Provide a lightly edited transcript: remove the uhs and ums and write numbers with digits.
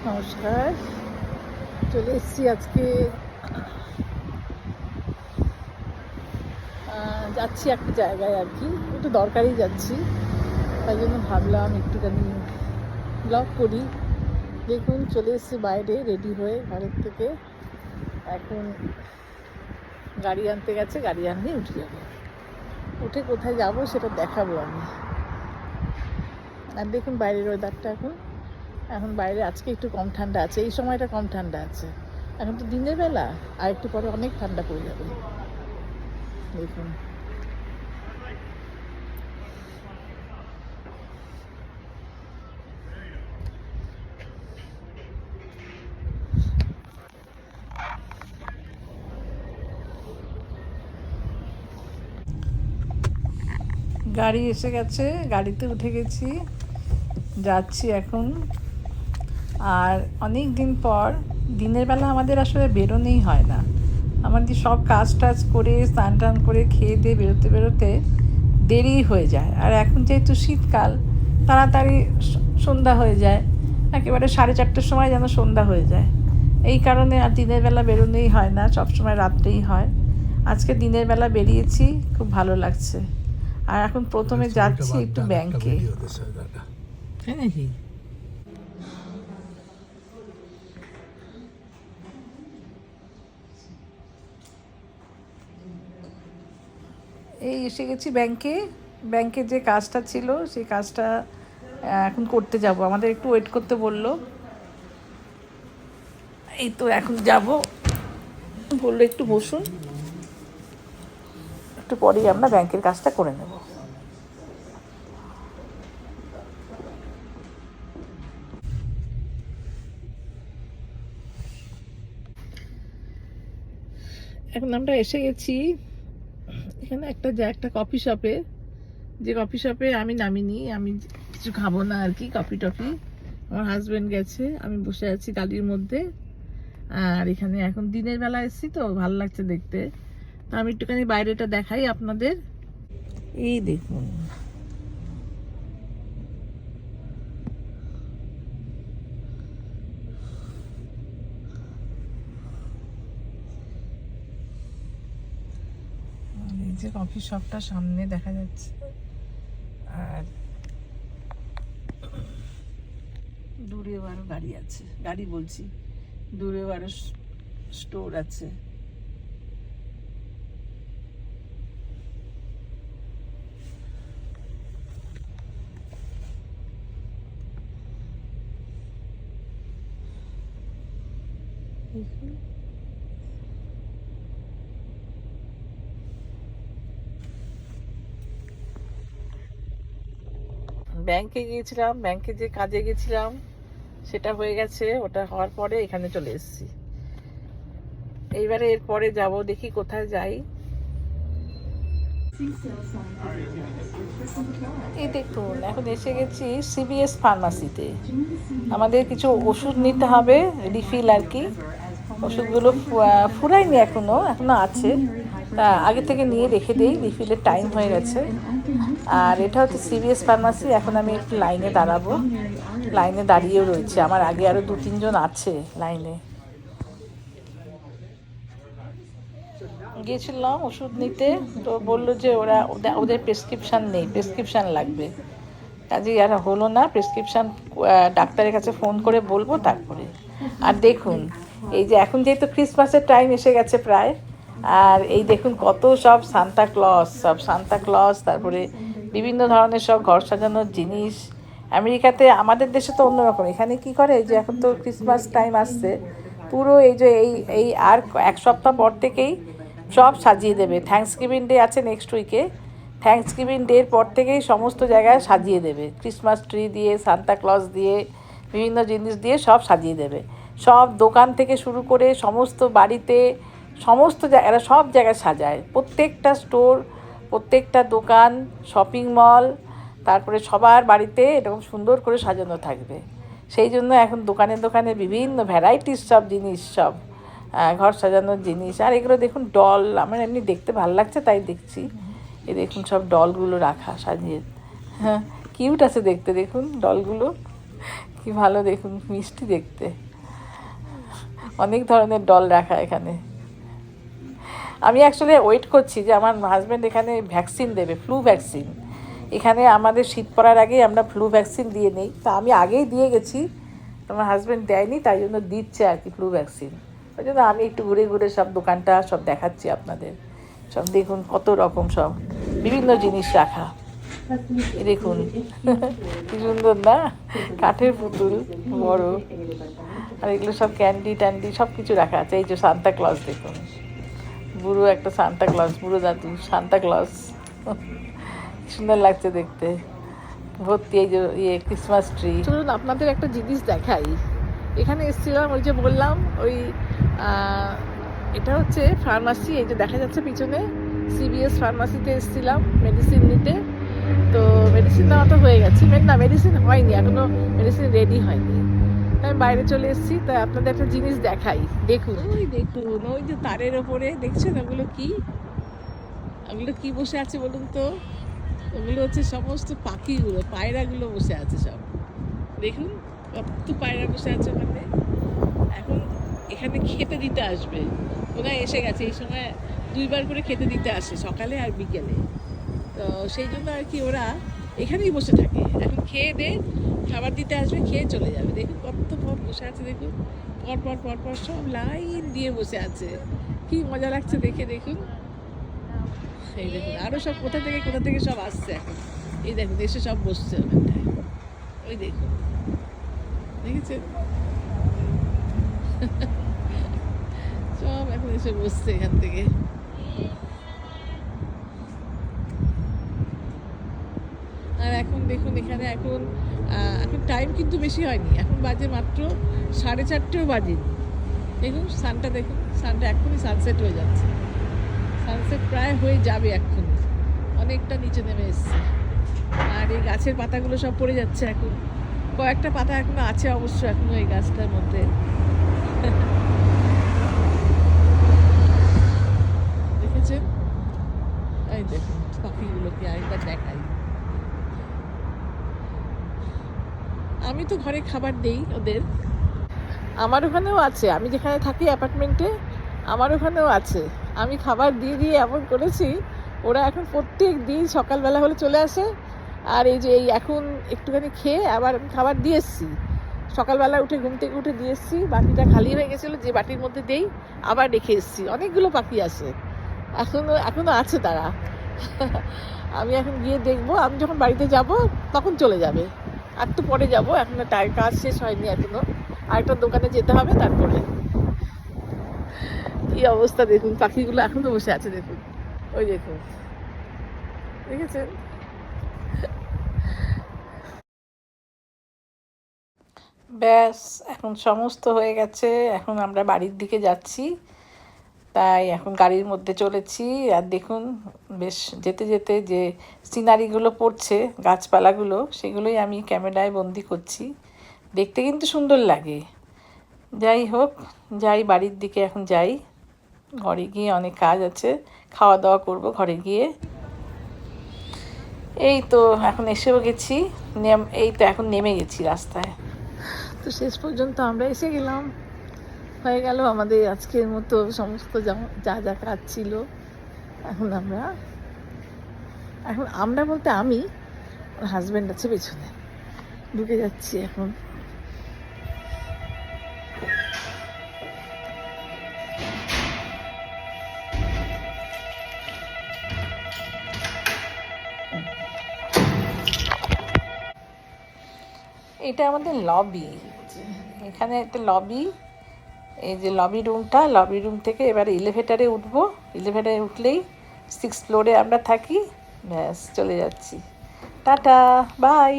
নমস্কার, চলে এসেছি আজকে। যাচ্ছি একটা জায়গায় আর কি, একটু দরকারই যাচ্ছি, তাই জন্য ভাবলাম একটুখানি ব্লগ করি। দেখুন চলে এসেছি বাইরে রেডি হয়ে ঘরের থেকে। এখন গাড়ি আনতে গেছে, গাড়ি আনলে উঠে যাবো। উঠে কোথায় যাব সেটা দেখাবো আমি। আর দেখুন বাইরের ওয়েদারটা এখন বাইরে আজকে একটু কম ঠান্ডা আছে, এই সময়টা কম ঠান্ডা আছে। এখন তো দিনের বেলা, আর একটু পরে অনেক ঠান্ডা পড়ে যাবে। দেখুন গাড়ি এসে গেছে, গাড়িতে উঠে গেছি, যাচ্ছি এখন। আর অনেক দিন পর দিনের বেলা আমাদের আসলে বেরোনোই হয় না। আমাদের সব কাজ টাজ করে স্নান টান করে খেয়ে দিয়ে বেরোতে বেরোতে দেরি হয়ে যায়। আর এখন যেহেতু শীতকাল, তাড়াতাড়ি সন্ধ্যা হয়ে যায়, একেবারে 4:30টার সময় যেন সন্ধ্যা হয়ে যায়। এই কারণে আর দিনের বেলা বেরোনোই হয় না, সবসময় রাত্রেই হয়। আজকে দিনের বেলা বেরিয়েছি, খুব ভালো লাগছে। আর এখন প্রথমে যাচ্ছি একটু ব্যাংকে। তাই নাকি? এই এসে গেছি ব্যাংকে। ব্যাংকে যে কাজটা ছিল সেই কাজটা এখন করতে যাব। আমাদের একটু ওয়েট করতে বললো। এই তো এখন যাব, বললো একটু বসুন, একটু পরেই আমরা ব্যাংকের কাজটা করে নেব। এখন আমরা এসে গেছি এখানে একটা কফি শপে। যে কফি শপে আমি নামিনি, আমি কিছু খাবো না আর কি, কফি টফি। আমার হাজব্যান্ড গেছে, আমি বসে আছি গাড়ির মধ্যে। আর এখানে এখন দিনের বেলা এসেছি তো ভালো লাগছে দেখতে, তো আমি একটুখানি বাইরেটা দেখাই আপনাদের। এই দেখুন, এই যে কফি শপটা সামনে দেখা যাচ্ছে। আর দূরেও আরো গাড়ি আছে, গাড়ি বলছি, দূরেও আরো স্টোর আছে। ব্যাংকে গিয়েছিলাম, ব্যাংকে যে কাজে গেছিলাম সেটা হয়ে গেছে। ওটা হওয়ার পরে এখানে চলে এসেছি। এইবারে এরপরে যাব, দেখি কোথায় যাই। এই দেখুন এখন এসে গেছি সিবিএস ফার্মাসিতে। আমাদের কিছু ওষুধ নিতে হবে, রিফিল আর কি। ওষুধগুলো ফুরায়নি এখনো আছে, তা আগে থেকে নিয়ে রেখে দিই, রিফিলের টাইম হয়ে গেছে। আর এটা হচ্ছে সিবিএস ফার্মাসি। এখন আমি একটু লাইনে দাঁড়াবো, লাইনে দাঁড়িয়েও রয়েছে, আমার আগে আরও 2-3 জন আছে লাইনে। গিয়েছিলাম ওষুধ নিতে, তো বললো যে ওদের প্রেসক্রিপশান নেই, প্রেসক্রিপশান লাগবে। কাজেই আর হলো না, প্রেসক্রিপশান ডাক্তারের কাছে ফোন করে বলবো তারপরে। আর দেখুন এই যে এখন যেহেতু ক্রিসমাসের টাইম এসে গেছে প্রায়, আর এই দেখুন কত সব সান্তা ক্লজ, তারপরে বিভিন্ন ধরনের সব ঘর সাজানোর জিনিস। আমেরিকাতে, আমাদের দেশে তো অন্যরকম, এখানে কি করে, এই যে এখন তো ক্রিসমাস টাইম আসছে, পুরো এই যে এই আর 1 সপ্তাহ পর থেকেই সব সাজিয়ে দেবে। থ্যাঙ্কসগিভিং ডে আছে নেক্সট উইকে, থ্যাঙ্কসগিভিং ডের পর থেকেই সমস্ত জায়গায় সাজিয়ে দেবে, ক্রিসমাস ট্রি দিয়ে, সান্তা ক্লজ দিয়ে, বিভিন্ন জিনিস দিয়ে সব সাজিয়ে দেবে। সব দোকান থেকে শুরু করে সমস্ত বাড়িতে, সমস্ত জায়গায়, সব জায়গায় সাজায়। প্রত্যেকটা স্টোর, প্রত্যেকটা দোকান, শপিং মল, তারপরে সবার বাড়িতে এরকম সুন্দর করে সাজানো থাকবে। সেই জন্য এখন দোকানে দোকানে বিভিন্ন ভ্যারাইটিস সব জিনিস, সব ঘর সাজানোর জিনিস। আর এগুলো দেখুন ডল, আমার এমনি দেখতে ভালো লাগছে তাই দেখছি। এই দেখুন সব ডলগুলো রাখা সাজিয়ে, হ্যাঁ কিউট আছে দেখতে, দেখুন ডলগুলো কি ভালো দেখুন, মিষ্টি দেখতে। অনেক ধরনের ডল রাখা এখানে। আমি অ্যাকচুয়ালি ওয়েট করছি যে আমার হাজব্যান্ড এখানে ভ্যাকসিন দেবে, ফ্লু ভ্যাকসিন। এখানে আমাদের শীত পড়ার আগেই আমরা ফ্লু ভ্যাকসিন দিয়ে নিই, তা আমি আগেই দিয়ে গেছি, আমার হাজব্যান্ড দেয়নি, তাই জন্য দিচ্ছে আর কি ফ্লু ভ্যাকসিন। ওই জন্য আমি একটু ঘুরে ঘুরে সব দোকানটা সব দেখাচ্ছি আপনাদের। সব দেখুন কত রকম সব বিভিন্ন জিনিস রাখা। এই দেখুন কি সুন্দর না, কাঠের পুতুল বড়। আর এগুলো সব ক্যান্ডি ট্যান্ডি সব কিছু রাখা আছে। এই যে সান্তা ক্লজ দেখুন, বুড়ো একটা সান্তা ক্লজ, বুড়ো দাদু সান্তা ক্লজ, সুন্দর লাগছে দেখতে। ভর্তি এই যে ক্রিসমাস ট্রি। চলুন আপনাদের একটা জিনিস দেখাই। এখানে এসেছিলাম, ওই যে বললাম ওই এটা হচ্ছে ফার্মাসি, এই যে দেখা যাচ্ছে পিছনে CVS ফার্মাসিতে এসেছিলাম মেডিসিন নিতে। তো মেডিসিন নেওয়া তো হয়ে গেছে, না মেডিসিন হয়নি এখনো, মেডিসিন রেডি হয়নি। আমি বাইরে চলে এসেছি, তাই আপনাদের একটা জিনিস দেখাই। দেখুন ওই দেখুন, ওই যে তারের ওপরে দেখছেন ওগুলো কি, ওগুলো কি বসে আছে বলুন তো? ওগুলো হচ্ছে সমস্ত পাখিগুলো, পায়রাগুলো বসে আছে সব। দেখুন কত পায়রা বসে আছে ওখানে। এখন এখানে খেতে দিতে আসবে, ওনারা এসে গেছে। এই সময় 2বার করে খেতে দিতে আসে, সকালে আর বিকেলে। তো সেই জন্য আর কি ওরা এখানেই বসে থাকে। এখন খেয়ে দে খাবার দিতে আসবে, খেয়ে চলে যাবে। দেখুন কত পর বসে আছে, দেখুন পর সব লাইন দিয়ে বসে আছে। কি মজা লাগছে দেখে। দেখুন এই দেখুন আরও সব কোথা থেকে সব আসছে এখন। এই দেখুন এসে সব বসছে ওখানটায়। ওই দেখুন, দেখেছেন সব এখন এসে বসছে এখান থেকে। আর এখন দেখুন এখানে এখন টাইম কিন্তু বেশি হয়নি, এখন বাজে মাত্র 4:30ও বাজেনি। দেখুন সানটা, দেখুন সানটা এখনই সানসেট হয়ে যাচ্ছে। সানসেট প্রায় হয়ে যাবে এক্ষুনি, অনেকটা নিচে নেমে এসছে। আর এই গাছের পাতাগুলো সব পড়ে যাচ্ছে এখন, কয়েকটা পাতা এখনো আছে অবশ্য এখনো এই গাছটার মধ্যে। দেখেছেন? এই দেখুন পাখিগুলোকে আরেকবার দেখাই। আমি তো ঘরে খাবার দেই ওদের, আমার ওখানেও আছে, আমি যেখানে থাকি অ্যাপার্টমেন্টে আমার ওখানেও আছে। আমি খাবার দিয়ে এমন করেছি, ওরা এখন প্রত্যেক দিন সকালবেলা হলে চলে আসে। আর এই যে এই এখন একটুখানি খেয়ে আবার আমি খাবার দিয়ে এসেছি, সকালবেলা উঠে ঘুম থেকে উঠে দিয়ে এসেছি। বাটিটা খালি হয়ে গেছিলো, যে বাটির মধ্যে দেই আবার রেখে এসেছি। অনেকগুলো পাখি আসে, এখনো আছে তারা। আমি এখন গিয়ে দেখবো, আমি যখন বাড়িতে যাব তখন চলে যাবে। আর তো পরে যাবো, এখনো কাজ শেষ হয়নি এখনো, আরেকটা দোকানে যেতে হবে তারপরে। কি অবস্থা দেখুন, পাখিগুলো এখনো বসে আছে দেখুন, ওই দেখুন, দেখেছেন? ব্যাস এখন সমস্ত হয়ে গেছে, এখন আমরা বাড়ির দিকে যাচ্ছি। তাই এখন গাড়ির মধ্যে চলেছি। আর দেখুন বেশ যেতে যেতে যে সিনারিগুলো পড়ছে, গাছপালাগুলো, সেগুলোই আমি ক্যামেরায় বন্দি করছি। দেখতে কিন্তু সুন্দর লাগে। যাই হোক, যাই বাড়ির দিকে এখন যাই। ঘরে গিয়ে অনেক কাজ আছে, খাওয়া দাওয়া করবো ঘরে গিয়ে। এই তো এখন এসেও গেছি, এই তো এখন নেমে গেছি রাস্তায়। তো শেষ পর্যন্ত আমরা এসে গেলাম, হয়ে গেল আমাদের আজকের মতো সমস্ত যা কাজ ছিল। এখন আমরা বলতে আমি, হাজব্যান্ড আছে পেছনে, ঢুকে যাচ্ছি এখন। এটা আমাদের লবি, এখানে একটা লবি, এই যে লবি রুম থেকে এবারে এলিভেটারে উঠবো। এলিভেটারে উঠলেই 6th ফ্লোরে আমরা থাকি। ব্যাস চলে যাচ্ছি, টাটা বাই।